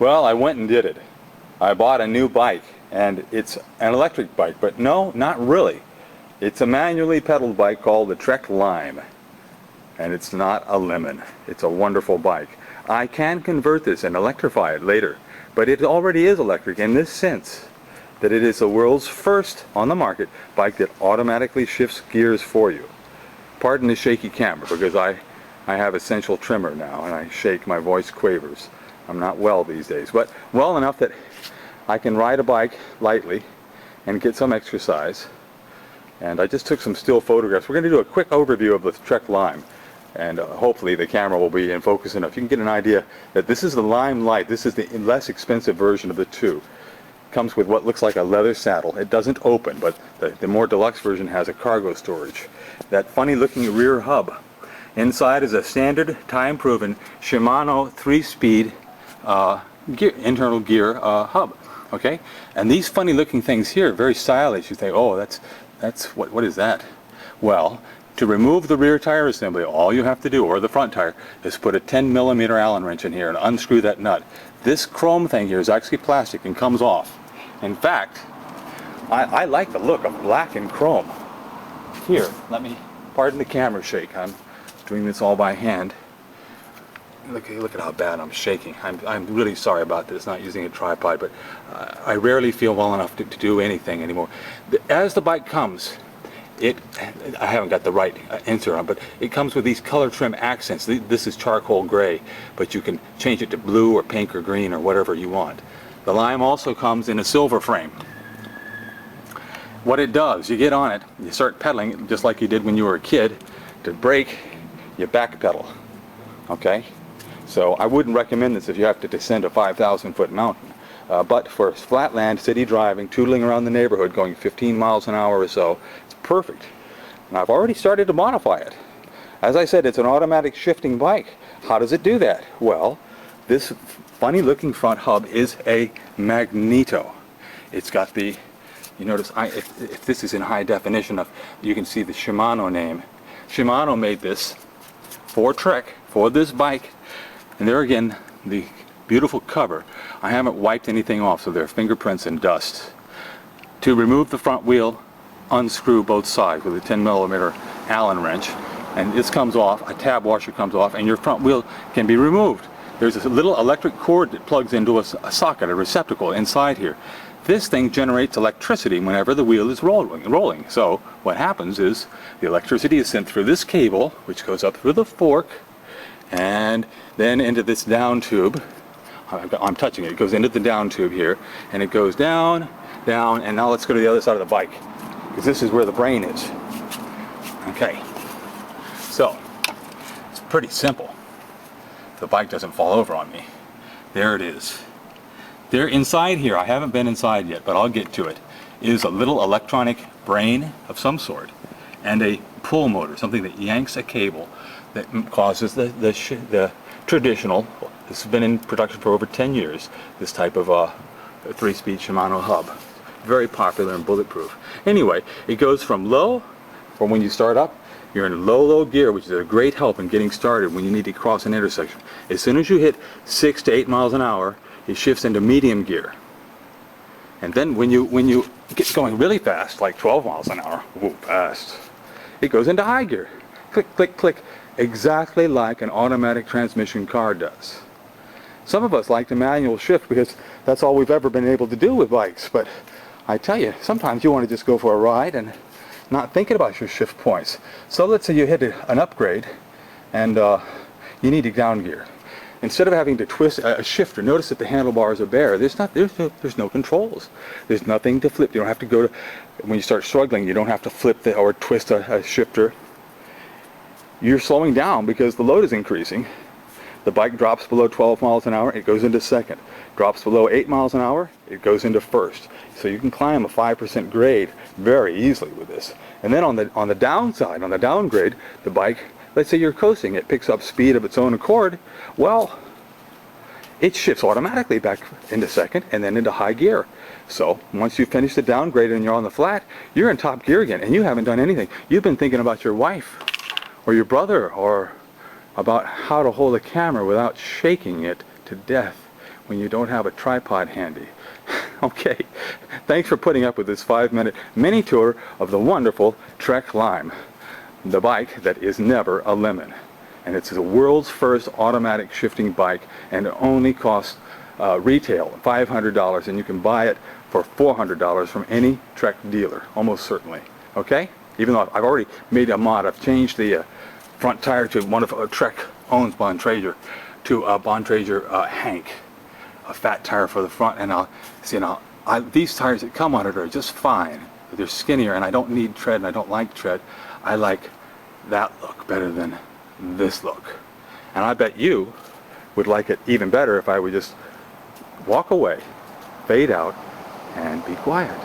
Well, I went and did it. I bought a new bike, and it's an electric bike, but no, not really. It's a manually pedaled bike called the Trek Lime, and it's not a lemon. It's a wonderful bike. I can convert this and electrify it later, but it already is electric in this sense that it is the world's first on the market bike that automatically shifts gears for you. Pardon the shaky camera, because I have essential tremor now and I shake, my voice quavers. I'm not well these days, but well enough that I can ride a bike lightly and get some exercise. And I just took some still photographs. We're going to do a quick overview of the Trek Lime, and hopefully the camera will be in focus enough. You can get an idea that this is the Lime Light. This is the less expensive version of the two. Comes with what looks like a leather saddle. It doesn't open, but the more deluxe version has a cargo storage. That funny looking rear hub. Inside is a standard time-proven Shimano 3-speed internal gear hub. Okay, and these funny looking things here, very stylish. You think, oh, that's what is that? Well, to remove the rear tire assembly, all you have to do, or the front tire, is put a 10mm Allen wrench in here and unscrew that nut. This chrome thing here is actually plastic and comes off. In fact, I like the look of black and chrome. Here, let me, pardon the camera shake. I'm doing this all by hand. Look at how bad I'm shaking. I'm really sorry about this, not using a tripod, but I rarely feel well enough to do anything anymore. As the bike comes, I haven't got the right insert on, but it comes with these color trim accents. This is charcoal gray, but you can change it to blue or pink or green or whatever you want. The Lime also comes in a silver frame. What it does, you get on it, you start pedaling just like you did when you were a kid. To brake, you back pedal. Okay? So I wouldn't recommend this if you have to descend a 5,000-foot mountain. But for flatland, city driving, tootling around the neighborhood, going 15 miles an hour or so, it's perfect. And I've already started to modify it. As I said, it's an automatic shifting bike. How does it do that? Well, this funny looking front hub is a magneto. It's got the, you notice, if this is in high definition, you can see the Shimano name. Shimano made this for Trek, for this bike. And there again, the beautiful cover. I haven't wiped anything off, so there are fingerprints and dust. To remove the front wheel, unscrew both sides with a 10mm Allen wrench, and this comes off, a tab washer comes off, and your front wheel can be removed. There's a little electric cord that plugs into a socket, a receptacle inside here. This thing generates electricity whenever the wheel is rolling. So what happens is the electricity is sent through this cable, which goes up through the fork, and then into this down tube. I'm touching it. It goes into the down tube here, and it goes down, down, and now let's go to the other side of the bike, because this is where the brain is. Okay, so it's pretty simple. The bike doesn't fall over on me. There it is. There inside here, I haven't been inside yet, but I'll get to it, is a little electronic brain of some sort, and a pull motor, something that yanks a cable that causes the traditional, this has been in production for over 10 years, this type of 3-speed Shimano hub. Very popular and bulletproof. Anyway, it goes from low, from when you start up, you're in low gear, which is a great help in getting started when you need to cross an intersection. As soon as you hit 6 to 8 miles an hour, it shifts into medium gear. And then when you get going really fast, like 12 miles an hour, whoa, fast, it goes into high gear. Click, click, click. Exactly like an automatic transmission car does. Some of us like the manual shift because that's all we've ever been able to do with bikes, but I tell you, sometimes you want to just go for a ride and not thinking about your shift points. So let's say you hit an upgrade and you need to down gear. Instead of having to twist a shifter, notice that the handlebars are bare. There's no controls. There's nothing to flip. You don't have to go to, when you start struggling, you don't have to flip or twist a shifter. You're slowing down because the load is increasing. The bike drops below 12 miles an hour, it goes into second. Drops below 8 miles an hour, it goes into first. So you can climb a 5% grade very easily with this. And then on the downside, on the downgrade, the bike, let's say you're coasting, it picks up speed of its own accord. Well, it shifts automatically back into second and then into high gear. So once you finish the downgrade and you're on the flat, you're in top gear again and you haven't done anything. You've been thinking about your wife or your brother or about how to hold a camera without shaking it to death when you don't have a tripod handy. Okay, thanks for putting up with this 5-minute mini tour of the wonderful Trek Lime, the bike that is never a lemon. And it's the world's first automatic shifting bike, and it only costs retail $500, and you can buy it for $400 from any Trek dealer, almost certainly. Okay? Even though I've already made a mod, I've changed the front tire to one of Trek owns Bontrager, to Bontrager Hank, a fat tire for the front, and these tires that come on it are just fine. They're skinnier, and I don't need tread, and I don't like tread. I like that look better than this look. And I bet you would like it even better if I would just walk away, fade out, and be quiet.